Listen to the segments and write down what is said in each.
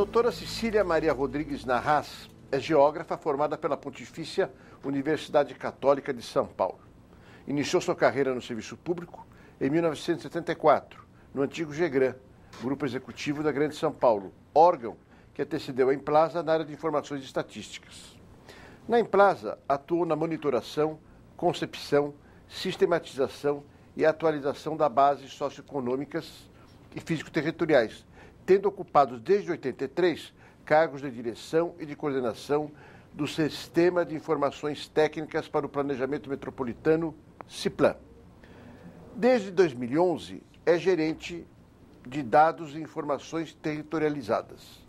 doutora Cecília Maria Rodrigues Narraz é geógrafa formada pela Pontifícia Universidade Católica de São Paulo. Iniciou sua carreira no serviço público em 1974, no antigo GEGRAN, Grupo Executivo da Grande São Paulo, órgão que antecedeu a Implasa na área de informações e estatísticas. Na Implasa, atuou na monitoração, concepção, sistematização e atualização da bases socioeconômicas e físico-territoriais, tendo ocupado desde 83 cargos de direção e de coordenação do Sistema de Informações Técnicas para o Planejamento Metropolitano, CIPLAN. Desde 2011, é gerente de dados e informações territorializadas.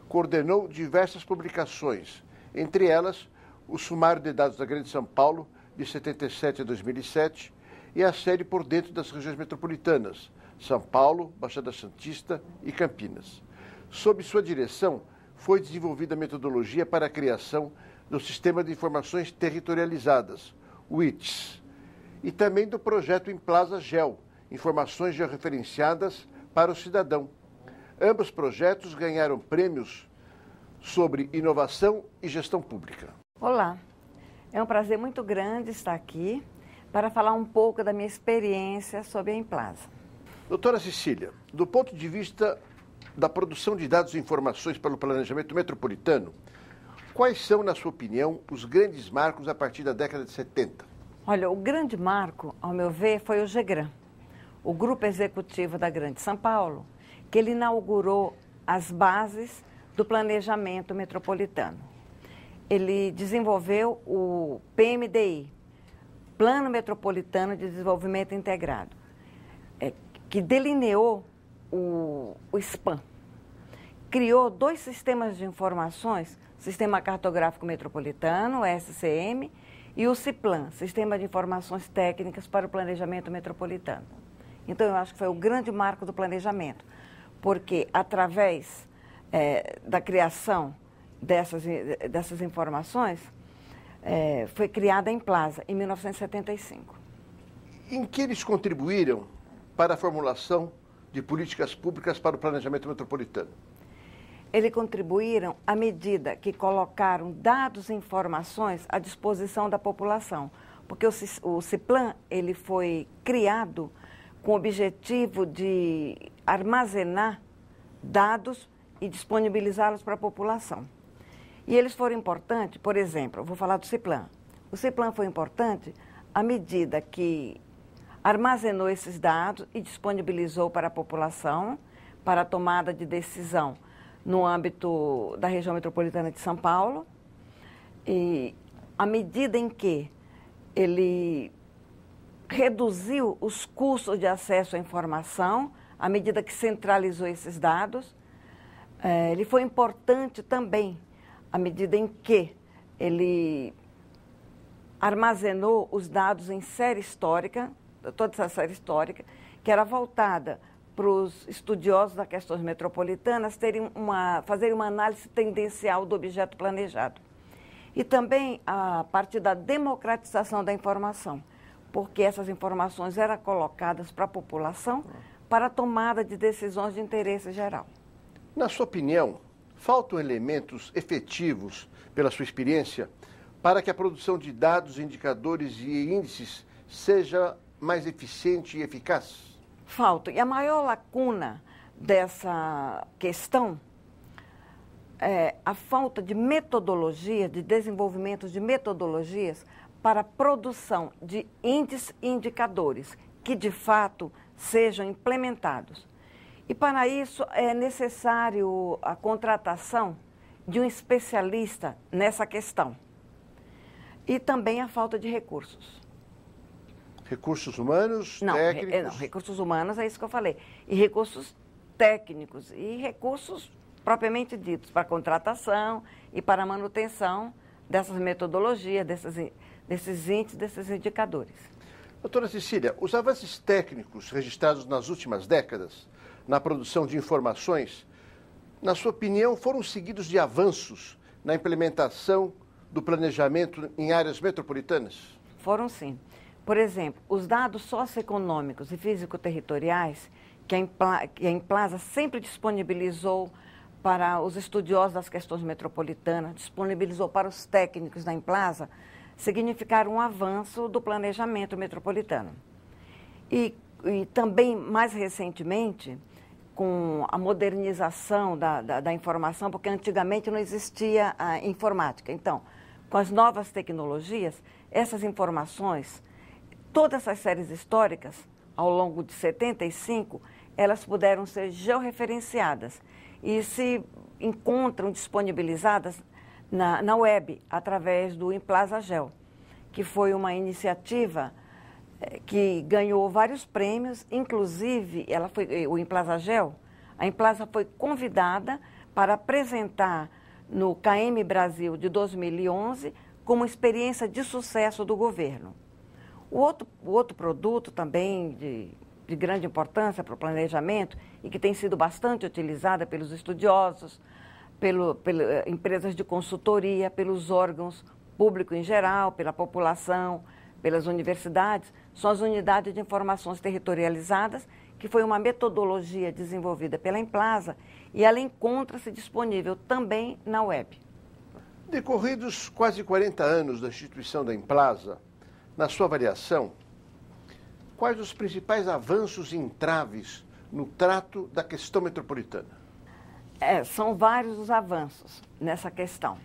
Coordenou diversas publicações, entre elas o Sumário de Dados da Grande São Paulo, de 77 a 2007, e a série Por Dentro das Regiões Metropolitanas, São Paulo, Baixada Santista e Campinas. Sob sua direção, foi desenvolvida a metodologia para a criação do Sistema de Informações Territorializadas, o ITS, e também do projeto Implasa Geo, Informações Georreferenciadas para o Cidadão. Ambos projetos ganharam prêmios sobre inovação e gestão pública. Olá, é um prazer muito grande estar aqui para falar um pouco da minha experiência sobre a Implasa. Doutora Cecília, do ponto de vista da produção de dados e informações para o planejamento metropolitano, quais são, na sua opinião, os grandes marcos a partir da década de 70? Olha, o grande marco, ao meu ver, foi o GEGRAN, o Grupo Executivo da Grande São Paulo, que ele inaugurou as bases do planejamento metropolitano. Ele desenvolveu o PMDI, Plano Metropolitano de Desenvolvimento Integrado, que delineou o SPAM. Criou 2 sistemas de informações, Sistema Cartográfico Metropolitano, o SCM, e o CIPLAN, Sistema de Informações Técnicas para o Planejamento Metropolitano. Então, eu acho que foi o grande marco do planejamento, porque através da criação dessas informações, foi criada a Implasa, em 1975. Em que eles contribuíram para a formulação de políticas públicas para o planejamento metropolitano? Eles contribuíram à medida que colocaram dados e informações à disposição da população, porque o CIPLAN ele foi criado com o objetivo de armazenar dados e disponibilizá-los para a população. E eles foram importantes, por exemplo, eu vou falar do CIPLAN. O CIPLAN foi importante à medida que armazenou esses dados e disponibilizou para a população, para a tomada de decisão no âmbito da região metropolitana de São Paulo, e à medida em que ele reduziu os custos de acesso à informação, à medida que centralizou esses dados, ele foi importante também à medida em que ele armazenou os dados em série histórica, toda essa série histórica, que era voltada para os estudiosos das questões metropolitanas fazerem uma análise tendencial do objeto planejado. E também a partir da democratização da informação, porque essas informações eram colocadas para a população para a tomada de decisões de interesse geral. Na sua opinião, faltam elementos efetivos, pela sua experiência, para que a produção de dados, indicadores e índices seja mais eficiente e eficaz? Falta. E a maior lacuna dessa questão é a falta de metodologia, de desenvolvimento de metodologias para a produção de índices e indicadores que, de fato, sejam implementados. E, para isso, é necessário a contratação de um especialista nessa questão. E também a falta de recursos. Recursos humanos, técnicos? Não, recursos humanos é isso que eu falei. E recursos técnicos e recursos propriamente ditos, para contratação e para a manutenção dessas metodologias, desses índices, desses indicadores. Doutora Cecília, os avanços técnicos registrados nas últimas décadas na produção de informações, na sua opinião, foram seguidos de avanços na implementação do planejamento em áreas metropolitanas? Foram sim. Por exemplo, os dados socioeconômicos e físico-territoriais que a Implasa sempre disponibilizou para os estudiosos das questões metropolitanas, disponibilizou para os técnicos da Implasa, significaram um avanço do planejamento metropolitano. E também, mais recentemente, com a modernização da informação, porque antigamente não existia a informática. Então, com as novas tecnologias, essas informações, todas essas séries históricas, ao longo de 75, elas puderam ser georreferenciadas e se encontram disponibilizadas na web, através do Implasa Geo, que foi uma iniciativa que ganhou vários prêmios, inclusive o Implasa Geo, a Implasa foi convidada para apresentar no KM Brasil de 2011 como experiência de sucesso do governo. O outro produto também de grande importância para o planejamento e que tem sido bastante utilizada pelos estudiosos, pelas empresas de consultoria, pelos órgãos públicos em geral, pela população, pelas universidades, são as unidades de informações territorializadas, que foi uma metodologia desenvolvida pela Implasa e ela encontra-se disponível também na web. Decorridos quase 40 anos da instituição da Implasa, na sua avaliação, quais os principais avanços e entraves no trato da questão metropolitana? São vários os avanços nessa questão.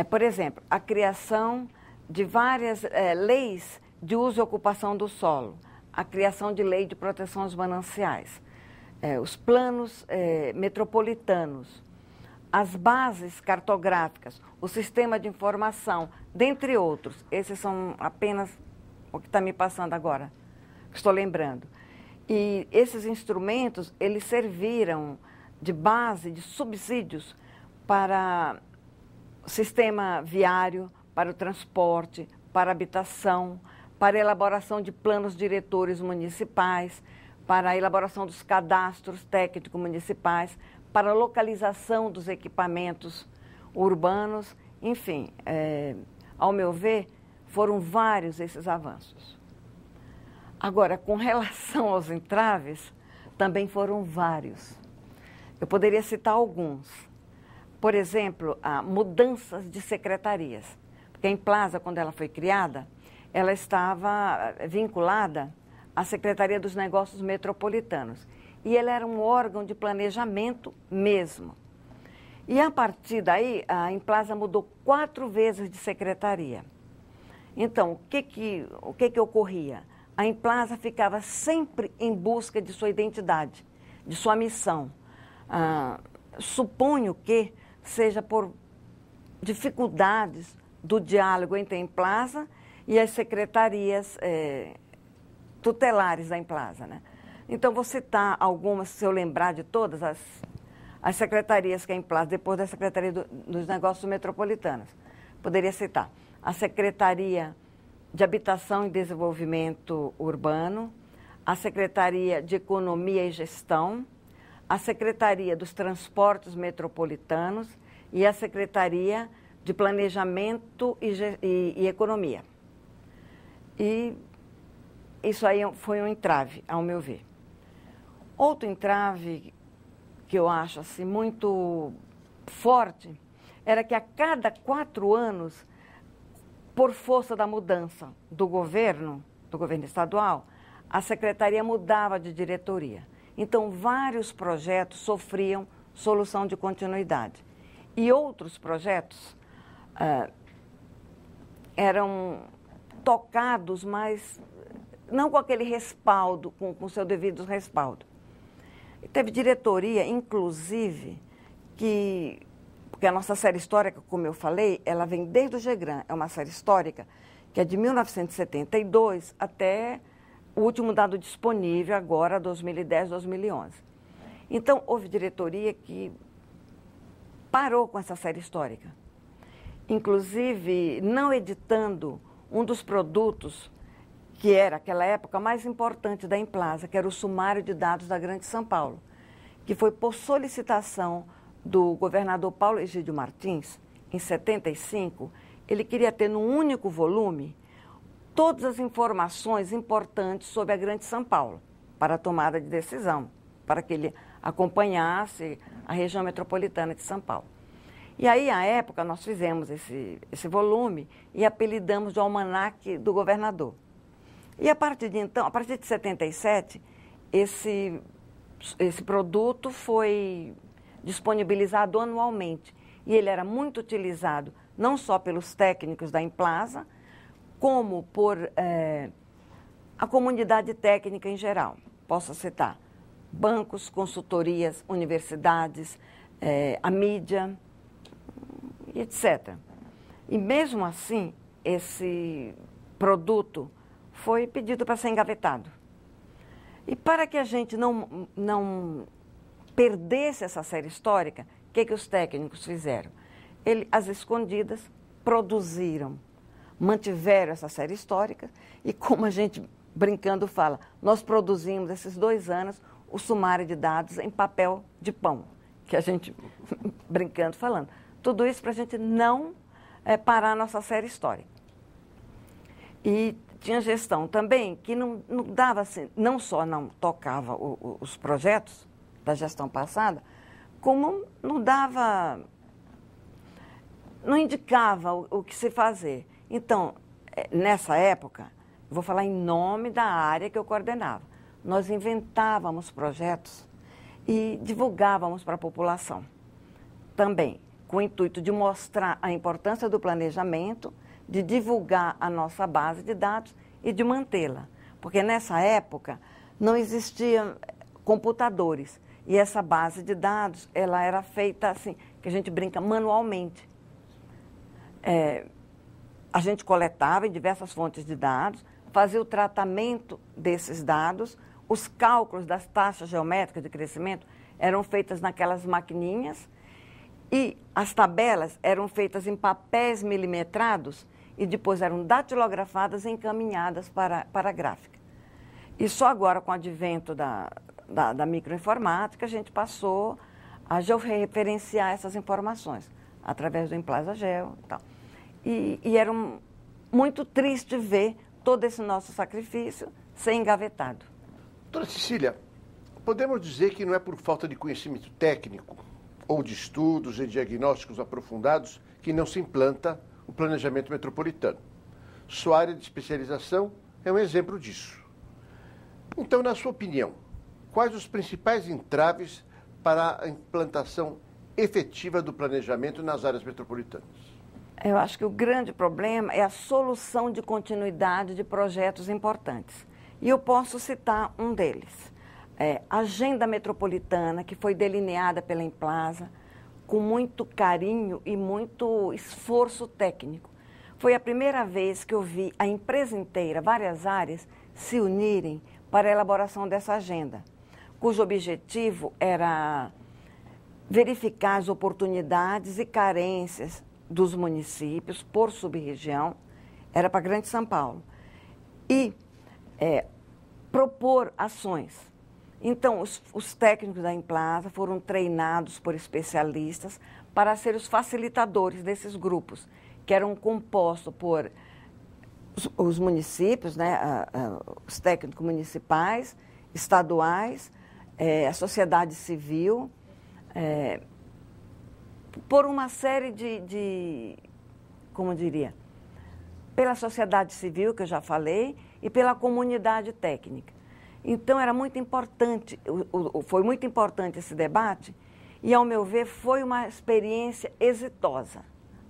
Por exemplo, a criação de várias leis de uso e ocupação do solo, a criação de lei de proteção aos mananciais, os planos metropolitanos, as bases cartográficas, o sistema de informação, dentre outros. Esses são apenas o que está me passando agora, que estou lembrando. E esses instrumentos, eles serviram de base, de subsídios para o sistema viário, para o transporte, para a habitação, para a elaboração de planos diretores municipais, para a elaboração dos cadastros técnicos municipais, para a localização dos equipamentos urbanos, enfim, ao meu ver, foram vários esses avanços. Agora, com relação aos entraves, também foram vários. Eu poderia citar alguns. Por exemplo, mudanças de secretarias. Porque a Implasa, quando ela foi criada, ela estava vinculada à Secretaria dos Negócios Metropolitanos. E ela era um órgão de planejamento mesmo. E a partir daí, a Implasa mudou 4 vezes de secretaria. Então, o que ocorria? A Implasa ficava sempre em busca de sua identidade, de sua missão. Suponho que seja por dificuldades do diálogo entre a Implasa e as secretarias tutelares da Implasa, né? Então, vou citar algumas, se eu lembrar de todas as secretarias que a Implasa, depois da Secretaria dos Negócios Metropolitanos. Poderia citar a Secretaria de Habitação e Desenvolvimento Urbano, a Secretaria de Economia e Gestão, a Secretaria dos Transportes Metropolitanos e a Secretaria de Planejamento e Economia. E isso aí foi um entrave, ao meu ver. Outro entrave que eu acho assim, muito forte era que a cada 4 anos, por força da mudança do governo estadual, a secretaria mudava de diretoria. Então, vários projetos sofriam solução de continuidade. E outros projetos eram tocados, mas não com aquele respaldo, com o seu devido respaldo. E teve diretoria, inclusive, porque a nossa série histórica, como eu falei, ela vem desde o GEGRAN, é uma série histórica que é de 1972 até o último dado disponível agora, 2010, 2011. Então, houve diretoria que parou com essa série histórica. Inclusive, não editando um dos produtos que era, naquela época, mais importante da Implaza, que era o Sumário de Dados da Grande São Paulo, que foi por solicitação do governador Paulo Egídio Martins, em 75, ele queria ter num único volume todas as informações importantes sobre a Grande São Paulo, para a tomada de decisão, para que ele acompanhasse a região metropolitana de São Paulo. E aí, à época, nós fizemos esse volume e apelidamos de Almanaque do Governador. E a partir de então, a partir de 77, esse produto foi disponibilizado anualmente. E ele era muito utilizado não só pelos técnicos da Implaza, como por a comunidade técnica em geral. Posso citar bancos, consultorias, universidades, a mídia, etc. E mesmo assim, esse produto foi pedido para ser engavetado. E para que a gente não perdesse essa série histórica, o que os técnicos fizeram? Às escondidas, produziram, mantiveram essa série histórica e, como a gente brincando fala, nós produzimos esses 2 anos o sumário de dados em papel de pão, que a gente, brincando, falando. Tudo isso para a gente não parar a nossa série histórica. E tinha gestão também que não dava assim, não só não tocava os projetos da gestão passada, como não indicava o que se fazer. Então, nessa época, vou falar em nome da área que eu coordenava, nós inventávamos projetos e divulgávamos para a população também, com o intuito de mostrar a importância do planejamento, de divulgar a nossa base de dados e de mantê-la. Porque nessa época não existiam computadores e essa base de dados ela era feita assim, que a gente brinca, manualmente. A gente coletava em diversas fontes de dados, fazia o tratamento desses dados, os cálculos das taxas geométricas de crescimento eram feitas naquelas maquininhas e as tabelas eram feitas em papéis milimetrados e depois eram datilografadas e encaminhadas para a gráfica. E só agora, com o advento da microinformática, a gente passou a georreferenciar essas informações através do Implaza Geo e tal. E era muito triste ver todo esse nosso sacrifício ser engavetado. Doutora Cecília, podemos dizer que não é por falta de conhecimento técnico ou de estudos e diagnósticos aprofundados que não se implanta o planejamento metropolitano. Sua área de especialização é um exemplo disso. Então, na sua opinião, quais os principais entraves para a implantação efetiva do planejamento nas áreas metropolitanas? Eu acho que o grande problema é a solução de continuidade de projetos importantes. E eu posso citar um deles. A Agenda Metropolitana, que foi delineada pela Implaza, com muito carinho e muito esforço técnico. Foi a primeira vez que eu vi a empresa inteira, várias áreas, se unirem para a elaboração dessa agenda, cujo objetivo era verificar as oportunidades e carências dos municípios por sub-região, era para a Grande São Paulo, e propor ações. Então, os técnicos da Implaza foram treinados por especialistas para ser os facilitadores desses grupos, que eram compostos por os municípios, né, os técnicos municipais, estaduais, a sociedade civil, por uma série como diria, pela sociedade civil, que eu já falei, e pela comunidade técnica. Então, era muito importante, foi muito importante esse debate e, ao meu ver, foi uma experiência exitosa,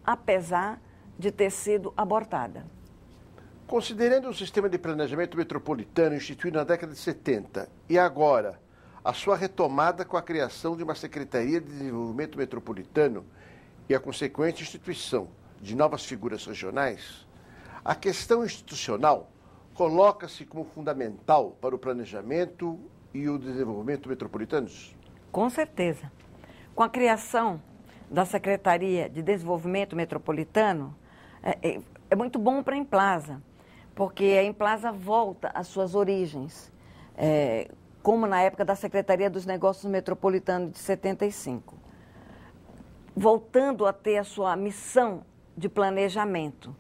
apesar de ter sido abortada. Considerando o sistema de planejamento metropolitano instituído na década de 70 e agora a sua retomada com a criação de uma Secretaria de Desenvolvimento Metropolitano e a consequente instituição de novas figuras regionais, a questão institucional coloca-se como fundamental para o planejamento e o desenvolvimento metropolitanos? Com certeza. Com a criação da Secretaria de Desenvolvimento Metropolitano é muito bom para a Implaza, porque a Implaza volta às suas origens, como na época da Secretaria dos Negócios Metropolitanos de 75, voltando a ter a sua missão de planejamento.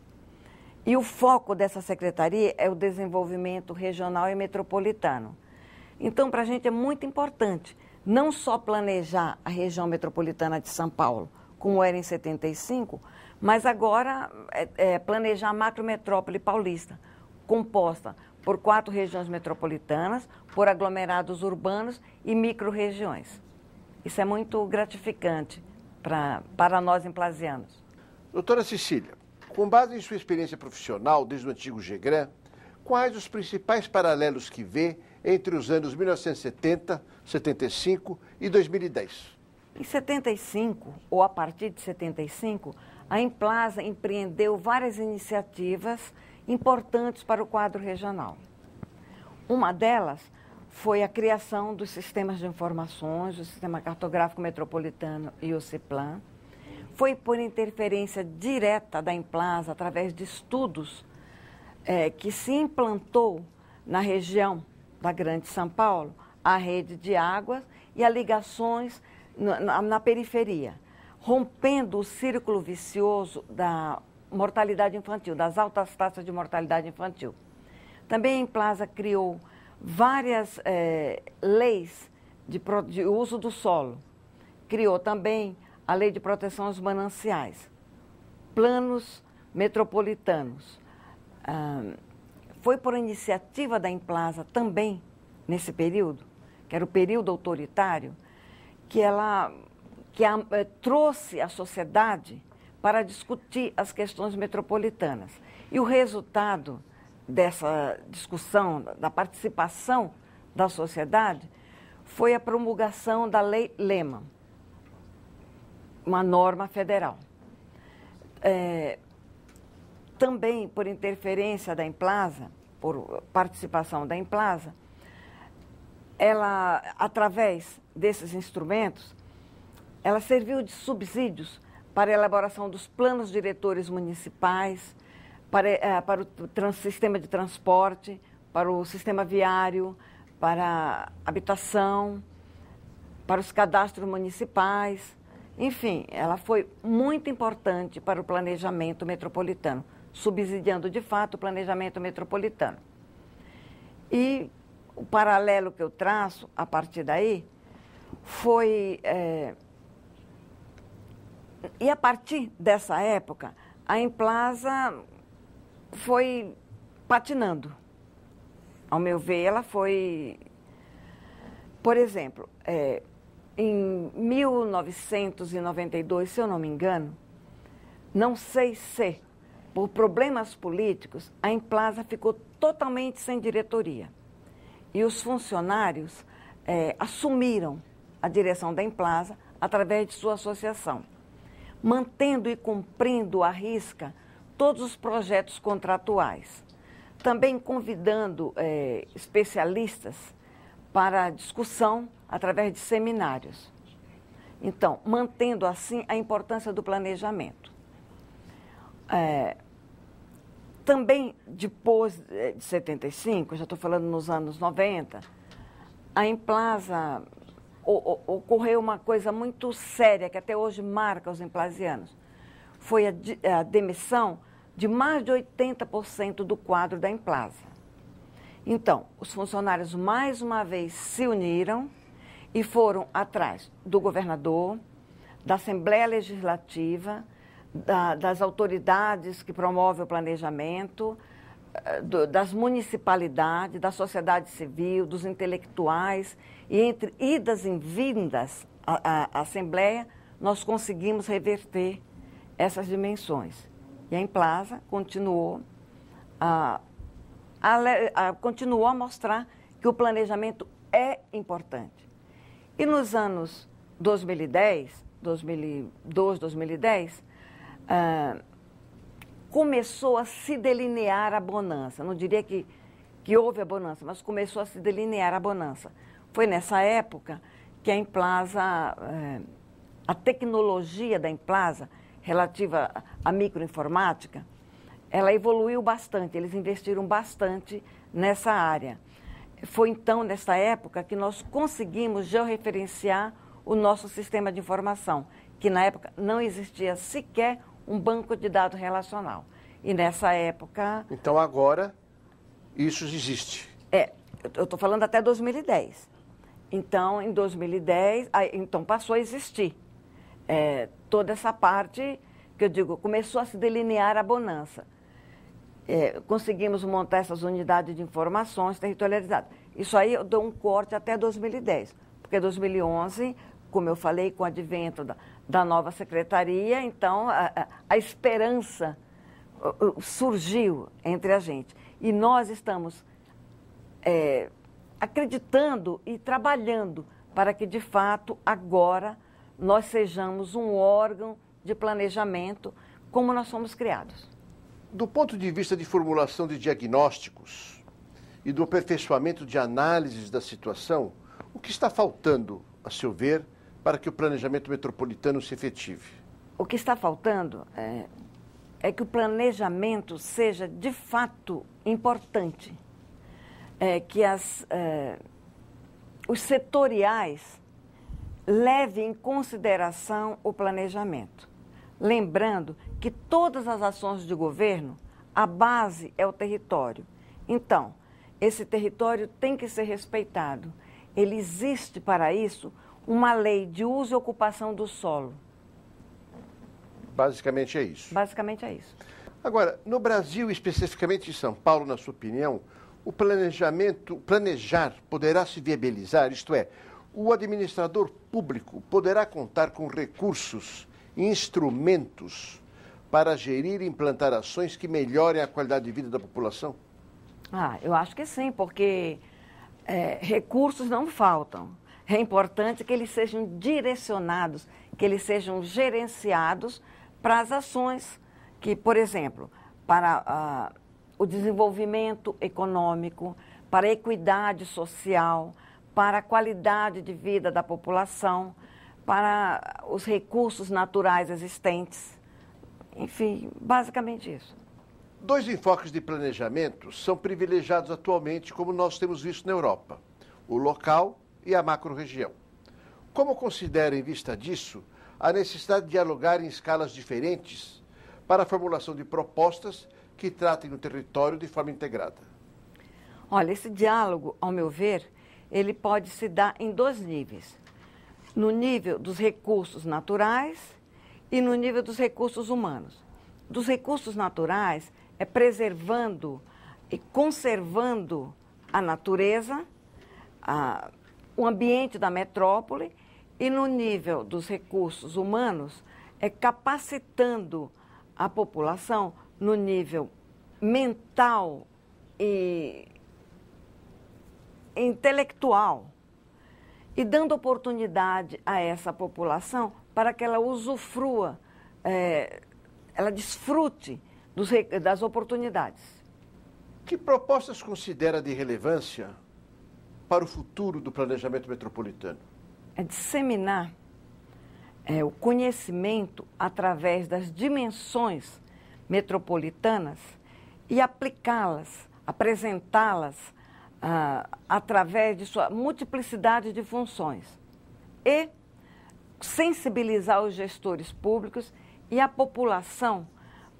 E o foco dessa secretaria é o desenvolvimento regional e metropolitano. Então, para a gente é muito importante não só planejar a região metropolitana de São Paulo, como era em 75, mas agora planejar a macrometrópole paulista, composta por 4 regiões metropolitanas, por aglomerados urbanos e micro-regiões. Isso é muito gratificante para nós implazianos. Doutora Cecília, com base em sua experiência profissional desde o antigo GEGRAM, quais os principais paralelos que vê entre os anos 1970, 75 e 2010? Em 75, ou a partir de 75, a Implaza empreendeu várias iniciativas importantes para o quadro regional. Uma delas foi a criação dos sistemas de informações, o Sistema Cartográfico Metropolitano e o CIPLAN. Foi por interferência direta da Implaza, através de estudos que se implantou na região da Grande São Paulo, a rede de águas e as ligações na periferia, rompendo o círculo vicioso da mortalidade infantil, das altas taxas de mortalidade infantil. Também a Implaza criou várias leis de uso do solo. Criou também a Lei de Proteção aos Mananciais, planos metropolitanos. Foi por iniciativa da Implaza também, nesse período, que era o período autoritário, que ela trouxe a sociedade para discutir as questões metropolitanas. E o resultado dessa discussão, da participação da sociedade, foi a promulgação da Lei Lehman, uma norma federal. Também, por interferência da Implaza, por participação da Implaza, ela, através desses instrumentos, ela serviu de subsídios para a elaboração dos planos diretores municipais, para o sistema de transporte, para o sistema viário, para a habitação, para os cadastros municipais. Enfim, ela foi muito importante para o planejamento metropolitano, subsidiando, de fato, o planejamento metropolitano. E o paralelo que eu traço, a partir daí, foi... E a partir dessa época, a Implaza foi patinando. Ao meu ver, ela foi... Por exemplo, em 1992, se eu não me engano, não sei se, por problemas políticos, a Implaza ficou totalmente sem diretoria. E os funcionários assumiram a direção da Implaza através de sua associação, mantendo e cumprindo à risca todos os projetos contratuais. Também convidando especialistas para discussão através de seminários. Então, mantendo assim a importância do planejamento. Também, depois de 75, já estou falando nos anos 90, a Implaza ocorreu uma coisa muito séria, que até hoje marca os implazianos. Foi a demissão de mais de 80% do quadro da Implaza. Então, os funcionários, mais uma vez, se uniram e foram atrás do governador, da Assembleia Legislativa, das autoridades que promovem o planejamento, das municipalidades, da sociedade civil, dos intelectuais, e entre idas e vindas à Assembleia, nós conseguimos reverter essas dimensões. E a Implaza continuou a mostrar que o planejamento é importante. E nos anos 2010, 2002, 2010, começou a se delinear a bonança. Não diria que houve a bonança, mas começou a se delinear a bonança. Foi nessa época que a Implaza a tecnologia da Implasa relativa à microinformática, ela evoluiu bastante, eles investiram bastante nessa área. Foi então, nessa época, que nós conseguimos georreferenciar o nosso sistema de informação, que na época não existia sequer um banco de dados relacional. E nessa época... Então agora isso existe. Eu estou falando até 2010. Então, em 2010, então passou a existir toda essa parte que eu digo, começou a se delinear a bonança. Conseguimos montar essas unidades de informações territorializadas. Isso aí eu dou um corte até 2010, porque 2011, como eu falei, com o advento da nova secretaria, então a esperança surgiu entre a gente. E nós estamos acreditando e trabalhando para que, de fato, agora nós sejamos um órgão de planejamento como nós somos criados. Do ponto de vista de formulação de diagnósticos e do aperfeiçoamento de análises da situação, o que está faltando, a seu ver, para que o planejamento metropolitano se efetive? O que está faltando é que o planejamento seja, de fato, importante. Que os setoriais levem em consideração o planejamento. Lembrando que todas as ações de governo, a base é o território. Então, esse território tem que ser respeitado. Ele existe para isso uma lei de uso e ocupação do solo. Basicamente é isso. Basicamente é isso. Agora, no Brasil, especificamente em São Paulo, na sua opinião, o planejar poderá se viabilizar, isto é, o administrador público poderá contar com recursos e instrumentos para gerir e implantar ações que melhorem a qualidade de vida da população? Eu acho que sim, porque recursos não faltam. É importante que eles sejam direcionados, que eles sejam gerenciados para as ações que, por exemplo, para o desenvolvimento econômico, para a equidade social, para a qualidade de vida da população, para os recursos naturais existentes. Enfim, basicamente isso. Dois enfoques de planejamento são privilegiados atualmente, como nós temos visto na Europa: o local e a macro-região. Como considera, em vista disso, a necessidade de dialogar em escalas diferentes para a formulação de propostas que tratem o território de forma integrada? Olha, esse diálogo, ao meu ver, ele pode se dar em dois níveis. No nível dos recursos naturais e no nível dos recursos humanos. Dos recursos naturais é preservando e conservando a natureza, o ambiente da metrópole, e no nível dos recursos humanos é capacitando a população no nível mental e intelectual e dando oportunidade a essa população para que ela usufrua, ela desfrute das oportunidades. Que propostas considera de relevância para o futuro do planejamento metropolitano? É disseminar o conhecimento através das dimensões metropolitanas e aplicá-las, apresentá-las através de sua multiplicidade de funções e sensibilizar os gestores públicos e a população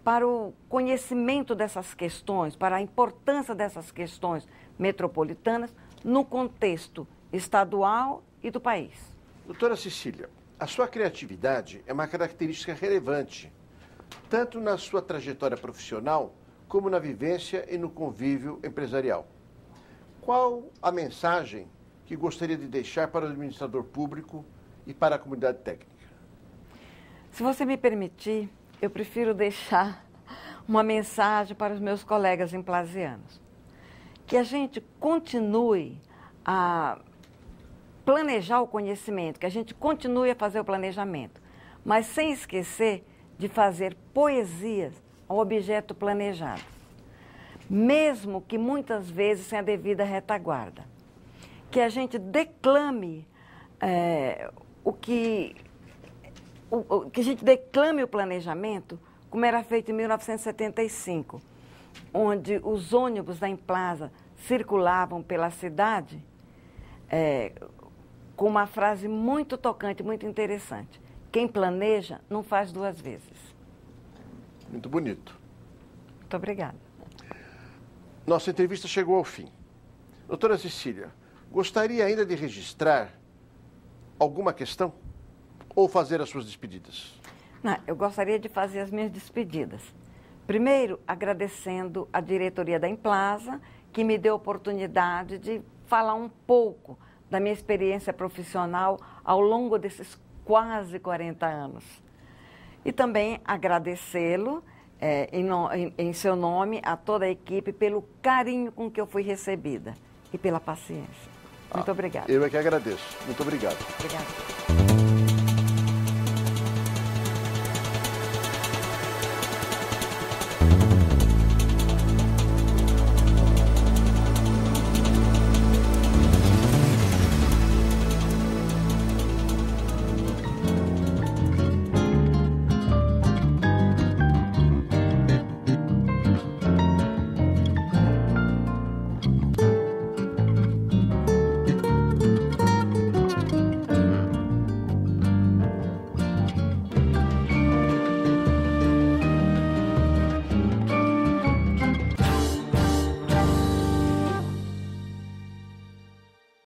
para o conhecimento dessas questões, para a importância dessas questões metropolitanas no contexto estadual e do país. Doutora Cecília, a sua criatividade é uma característica relevante, tanto na sua trajetória profissional, como na vivência e no convívio empresarial. Qual a mensagem que gostaria de deixar para o administrador público e para a comunidade técnica? Se você me permitir, eu prefiro deixar uma mensagem para os meus colegas implasianos. Que a gente continue a planejar o conhecimento, que a gente continue a fazer o planejamento, mas sem esquecer de fazer poesias ao objeto planejado, mesmo que muitas vezes sem a devida retaguarda. Que a gente declame o que que a gente declame o planejamento como era feito em 1975, onde os ônibus da Implaza circulavam pela cidade com uma frase muito tocante, muito interessante. Quem planeja não faz duas vezes. Muito bonito. Muito obrigada. Nossa entrevista chegou ao fim. Doutora Cecília, gostaria ainda de registrar alguma questão ou fazer as suas despedidas? Não, eu gostaria de fazer as minhas despedidas. Primeiro, agradecendo a diretoria da Implaza, que me deu a oportunidade de falar um pouco da minha experiência profissional ao longo desses quase 40 anos. E também agradecê-lo, em seu nome, a toda a equipe, pelo carinho com que eu fui recebida e pela paciência. Muito obrigada. Eu é que agradeço. Muito obrigado. Obrigada.